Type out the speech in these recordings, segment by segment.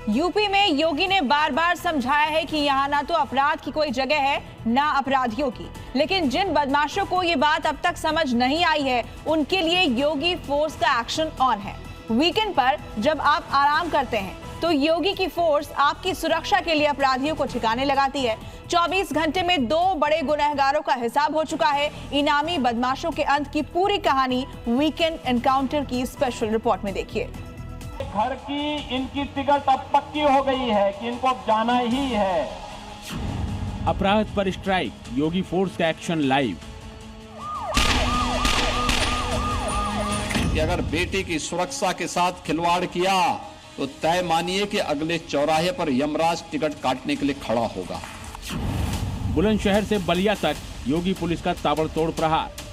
UP में योगी ने बार बार समझाया है कि यहाँ ना तो अपराध की कोई जगह है ना अपराधियों की, लेकिन जिन बदमाशों को ये बात अब तक समझ नहीं आई है उनके लिए योगी फोर्स का एक्शन ऑन है। वीकेंड पर जब आप आराम करते हैं तो योगी की फोर्स आपकी सुरक्षा के लिए अपराधियों को ठिकाने लगाती है। 24 घंटे में 2 बड़े गुनहगारों का हिसाब हो चुका है। इनामी बदमाशों के अंत की पूरी कहानी वीकेंड एनकाउंटर की स्पेशल रिपोर्ट में देखिए। घर की इनकी टिकट अब पक्की हो गई है कि इनको अब जाना ही है। अपराध पर स्ट्राइक, योगी फोर्स का एक्शन लाइव। कि अगर बेटी की सुरक्षा के साथ खिलवाड़ किया तो तय मानिए कि अगले चौराहे पर यमराज टिकट काटने के लिए खड़ा होगा। बुलंदशहर से बलिया तक योगी पुलिस का ताबड़तोड़ प्रहार।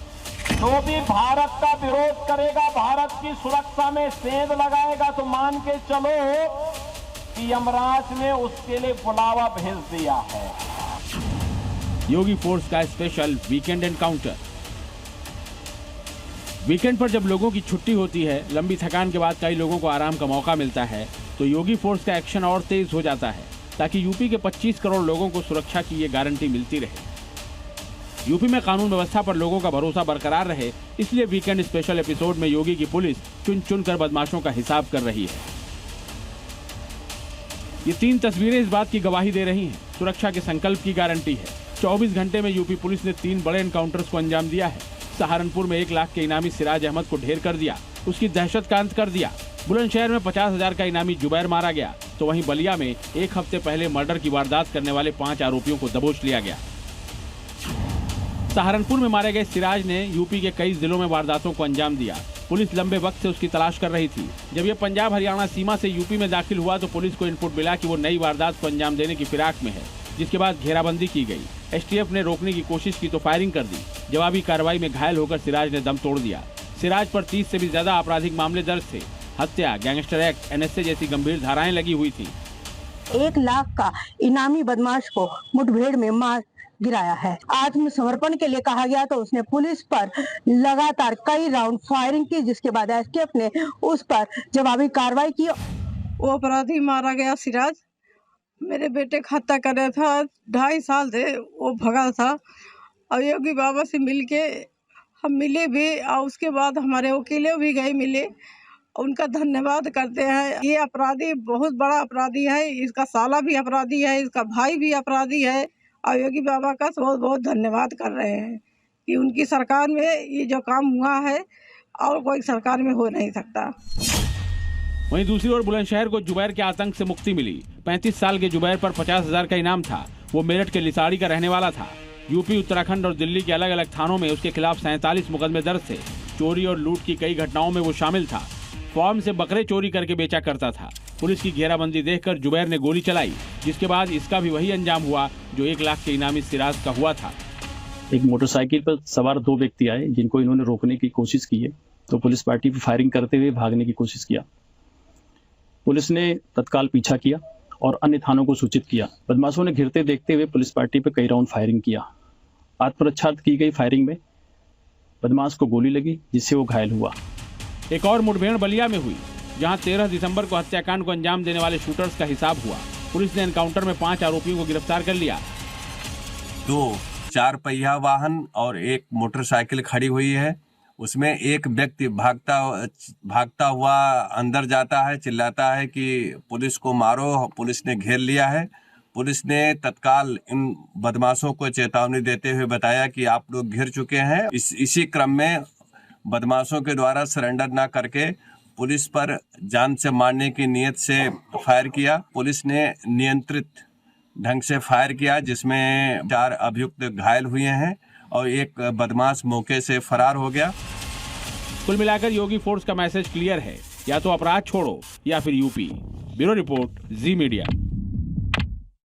जो भी भारत का विरोध करेगा, भारत की सुरक्षा में सेंध लगाएगा, तो मान के चलो कि यमराज ने उसके लिए बुलावा भेज दिया है। योगी फोर्स का स्पेशल वीकेंड एनकाउंटर। वीकेंड पर जब लोगों की छुट्टी होती है, लंबी थकान के बाद कई लोगों को आराम का मौका मिलता है, तो योगी फोर्स का एक्शन और तेज हो जाता है ताकि यूपी के 25 करोड़ लोगों को सुरक्षा की ये गारंटी मिलती रहे। यूपी में कानून व्यवस्था पर लोगों का भरोसा बरकरार रहे, इसलिए वीकेंड स्पेशल एपिसोड में योगी की पुलिस चुन चुन कर बदमाशों का हिसाब कर रही है। ये 3 तस्वीरें इस बात की गवाही दे रही हैं, सुरक्षा के संकल्प की गारंटी है। 24 घंटे में यूपी पुलिस ने 3 बड़े एनकाउंटर्स को अंजाम दिया है। सहारनपुर में 1 लाख के इनामी सिराज अहमद को ढेर कर दिया, उसकी दहशत का अंत कर दिया। बुलंदशहर में 50,000 का इनामी जुबैर मारा गया, तो वहीं बलिया में 1 हफ्ते पहले मर्डर की वारदात करने वाले 5 आरोपियों को दबोच लिया गया। सहारनपुर में मारे गए सिराज ने यूपी के कई जिलों में वारदातों को अंजाम दिया। पुलिस लंबे वक्त से उसकी तलाश कर रही थी। जब ये पंजाब हरियाणा सीमा से यूपी में दाखिल हुआ तो पुलिस को इनपुट मिला कि वो नई वारदात को अंजाम देने की फिराक में है, जिसके बाद घेराबंदी की गई। एसटीएफ ने रोकने की कोशिश की तो फायरिंग कर दी। जवाबी कार्रवाई में घायल होकर सिराज ने दम तोड़ दिया। सिराज पर 30 से भी ज्यादा आपराधिक मामले दर्ज थे। हत्या, गैंगस्टर एक्ट, एनएसए जैसी गंभीर धाराएं लगी हुई थी। 1 लाख का इनामी बदमाश को मुठभेड़ में मार गिराया है। आत्मसमर्पण के लिए कहा गया तो उसने पुलिस पर लगातार कई राउंड फायरिंग की, जिसके बाद एसटीएफ ने उस पर जवाबी कार्रवाई की। वो अपराधी मारा गया सिराज, मेरे बेटे का हत्या कर रहा था। 2.5 साल से वो भगा था और योगी बाबा से मिलके हम मिले भी और उसके बाद हमारे वकीलों भी गए मिले। उनका धन्यवाद करते हैं। ये अपराधी बहुत बड़ा अपराधी है, इसका साला भी अपराधी है, इसका भाई भी अपराधी है और योगी बाबा का बहुत बहुत धन्यवाद कर रहे हैं कि उनकी सरकार में ये जो काम हुआ है और कोई सरकार में हो नहीं सकता। वहीं दूसरी ओर बुलंदशहर को जुबैर के आतंक से मुक्ति मिली। 35 साल के जुबैर पर 50,000 का इनाम था। वो मेरठ के लिसाड़ी का रहने वाला था। यूपी, उत्तराखंड और दिल्ली के अलग अलग थानों में उसके खिलाफ 47 मुकदमे दर्ज थे। चोरी और लूट की कई घटनाओं में वो शामिल था। फार्म से बकरे चोरी करके बेचा करता था। पुलिस की घेराबंदी देखकर जुबैर ने गोली चलाई, जिसके बाद इसका भी वही अंजाम हुआ जो 1 लाख के इनामी सिराज का हुआ था। एक मोटरसाइकिल पर सवार 2 व्यक्ति आए, जिनको इन्होंने रोकने की कोशिश की है, तो पुलिस पार्टी पर फायरिंग करते हुए भागने की कोशिश किया। पुलिस ने तत्काल पीछा किया और अन्य थानों को सूचित किया। बदमाशों ने घिरते देखते हुए पुलिस पार्टी पर कई राउंड फायरिंग किया। आत्मरक्षा की गई फायरिंग में बदमाश को गोली लगी, जिससे वो घायल हुआ। एक और मुठभेड़ बलिया में हुई, जहां 13 दिसंबर को हत्याकांड को अंजाम देने वाले शूटर्स का हिसाब हुआ। पुलिस ने एनकाउंटर में 5 आरोपियों को गिरफ्तार कर लिया। 2 4 पहिया वाहन और 1 मोटरसाइकिल खड़ी हुई है। उसमें एक व्यक्ति भागता हुआ अंदर जाता है, चिल्लाता है कि पुलिस को मारो। पुलिस ने घेर लिया है। पुलिस ने तत्काल इन बदमाशों को चेतावनी देते हुए बताया कि आप लोग घिर चुके हैं। इसी क्रम में बदमाशों के द्वारा सरेंडर ना करके पुलिस पर जान से मारने की नीयत से फायर किया। पुलिस ने नियंत्रित ढंग से फायर किया, जिसमें 4 अभियुक्त घायल हुए हैं और एक बदमाश मौके से फरार हो गया। कुल मिलाकर योगी फोर्स का मैसेज क्लियर है, या तो अपराध छोड़ो या फिर यूपी। ब्यूरो रिपोर्ट, जी मीडिया।